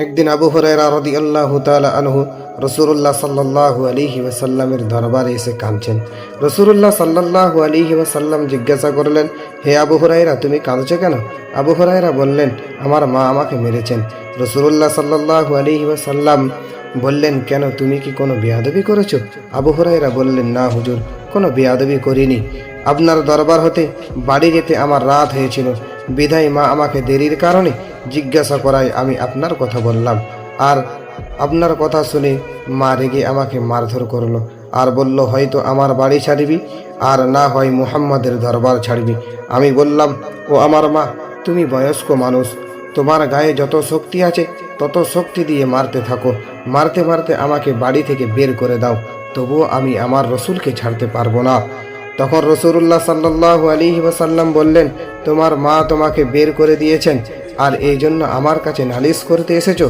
একদিন আবু হুরায়রা রাদিয়াল্লাহু তাআলা আনহু রাসূলুল্লাহ সাল্লাল্লাহু আলাইহি ওয়াসাল্লামের দরবারে এসে কাঁদছেন। রাসূলুল্লাহ সাল্লাল্লাহু আলাইহি ওয়াসাল্লাম জিজ্ঞাসা করলেন, হে আবু হুরায়রা, তুমি কাঁদছো কেন? আবু হুরায়রা বললেন, আমার মা আমাকে মেরেছেন। রাসূলুল্লাহ সাল্লাল্লাহু আলাইহি ওয়াসাল্লাম বললেন, কেন, তুমি কি কোনো বেয়াদবি করেছো? আবু হুরায়রা বললেন, না হুজুর, কোনো বেয়াদবি করিনি। আপনার দরবার হতে বাড়ি যেতে আমার রাত হয়েছিল, বিধায় মা আমাকে দেরির কারণে জিজ্ঞাসা করায় আমি আপনার কথা বললাম। আর আপনার কথা শুনে মা রেগে আমাকে মারধর করলো আর বলল, হয়তো আমার বাড়ি ছাড়বি আর না হয় মুহাম্মাদের দরবার ছাড়বি। আমি বললাম, ও আমার মা, তুমি বয়স্ক মানুষ, তোমার গায়ে যত শক্তি আছে তত শক্তি দিয়ে মারতে থাকো, মারতে মারতে আমাকে বাড়ি থেকে বের করে দাও, তবুও আমি আমার রসুলকে ছাড়তে পারবো না। তখন রাসূলুল্লাহ সাল্লাল্লাহু আলাইহি ওয়াসাল্লাম বললেন, তোমার মা তোমাকে বের করে দিয়েছেন আর এই জন্য আমার কাছে নালিশ করতে এসেছো?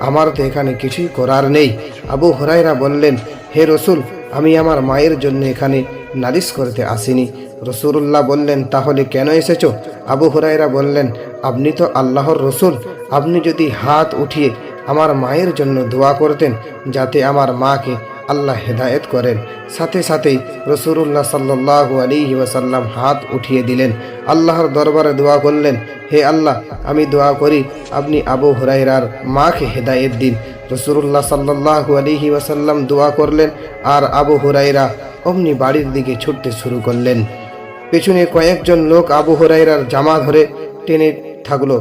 আমার তো এখানে কিছুই করার নেই। আবু হুরায়রা বললেন, হে রসুল, আমি আমার মায়ের জন্য এখানে নালিশ করতে আসিনি। রাসূলুল্লাহ বললেন, তাহলে কেন এসেছো? আবু হুরায়রা বললেন, আপনি তো আল্লাহর রসুল, আপনি যদি হাত উঠিয়ে আমার মায়ের জন্য দোয়া করতেন যাতে আমার মাকে আল্লাহ হেদায়েত করেন। সাথে সাথেই রাসূলুল্লাহ সাল্লাল্লাহু আলাইহি ওয়াসাল্লাম হাত উঠিয়ে দিলেন, আল্লাহর দরবারে দোয়া করলেন, হে আল্লাহ, আমি দোয়া করি আপনি আবু হুরায়রার মাকে হেদায়েত দিন। রাসূলুল্লাহ সাল্লাল্লাহু আলাইহি ওয়াসাল্লাম দোয়া করলেন আর আবু হুরায়রা অমনি বাড়ির দিকে ছুটতে শুরু করলেন। পেছনে কয়েকজন লোক আবু হুরায়রার জামা ধরে টেনে থাকলো।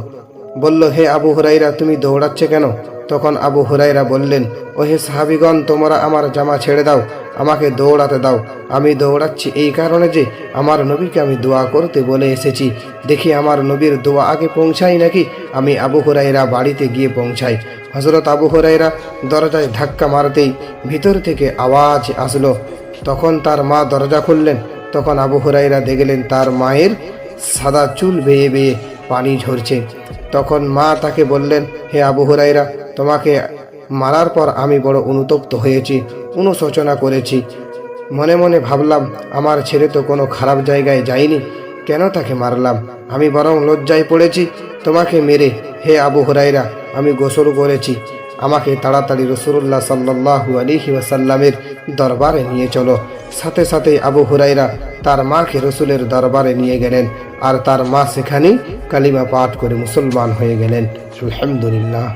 বলল, হে আবু হুরায়রা, তুমি দৌড়াচ্ছে কেন? তখন আবু হুরায়রা বললেন, ও হে সাহাবীগণ, তোমরা আমার জামা ছেড়ে দাও, আমাকে দৌড়াতে দাও। আমি দৌড়াচ্ছি এই কারণে যে আমার নবীকে আমি দোয়া করতে বলে এসেছি, দেখি আমার নবীর দোয়া আগে পৌঁছাই নাকি। আমি আবু হুরায়রা বাড়িতে গিয়ে পৌঁছাই। হযরত আবু হুরায়রা দরজায় ধাক্কা মারতেই ভিতর থেকে আওয়াজ আসলো। তখন তার মা দরজা খুললেন। তখন আবু হুরায়রা দেখলেন তার মায়ের সাদা চুল বেয়ে বেয়ে পানি ঝরছে। তখন মা তাকে বললেন, হে আবু হুরায়রা, তোমাকে মারার পর আমি বড় অনুতপ্ত হয়েছি, অনুশোচনা করেছি। মনে মনে ভাবলাম, আমার ছেলে তো কোনো খারাপ জায়গায় যায়নি, কেন তাকে মারলাম? আমি বরং লজ্জায় পড়েছি তোমাকে মেরে। হে আবু হুরায়রা, আমি গোসল করেছি, আমাকে তাড়াতাড়ি রাসূলুল্লাহ সাল্লাল্লাহু আলাইহি ওয়াসাল্লামের দরবারে নিয়ে চলো। সাথে সাথে আবু হুরায়রা তার মাকে রসুলের দরবারে নিয়ে গেলেন আর তার মা সেখানেই কালিমা পাঠ করে মুসলমান হয়ে গেলেন। আলহামদুলিল্লাহ।